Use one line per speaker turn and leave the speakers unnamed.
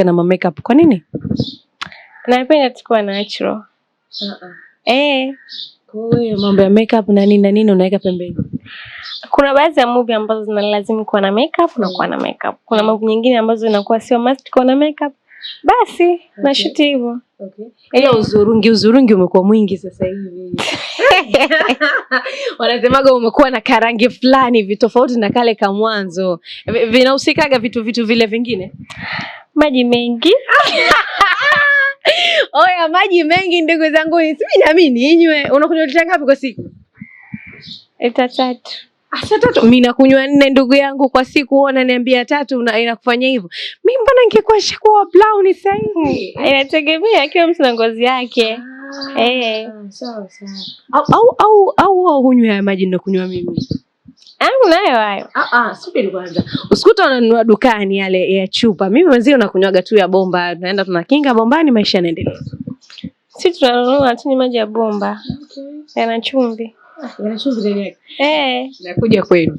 na makeup kwa nini?
Napenda tu kuwa natural.
Kwa hiyo mambo ya makeup na nini unaweka pembeni?
Kuna baadhi ya movie ambazo zinalazimu kuwa na makeup na kuwa na makeup. Kuna movie nyingine ambazo inakuwa sio must kuwa na makeup. Basi na shoot hivyo.
Ila uzurungi umekuwa mwingi sasa hivi. Wanasemaga umekuwa na karangi fulani hivi tofauti na kale ka mwanzo. Vinahusikaga vitu vile vingine?
Maji mengi.
Oya, maji mengi ndugu zangu, mimi na mimi ninywe. Unakunywa lita ngapi kwa siku?
Lita 3.
Asa 3. Mimi nakunywa 4 ndugu yangu kwa siku, unaniambia 3 inakufanya hivyo. Mimi mbona ningekuwa shakuwa brown sasa hivi?
Inategemea kila mtu na ngozi yake.
Sawa. Au hunywa ya maji ndio kunywa mimi.
Nayo hayo.
Subiri kwanza. Usikuta unanunua dukani yale ya chupa. Mimi mwenyewe nakunywaga tu ya bomba. Tunaenda tunakinga bombani, maisha yanaendelea.
Sisi tunanunua tu maji ya bomba. Yana chumvi.
Yana chumvi ndani yake.
Eh.
Nakuja kwenu.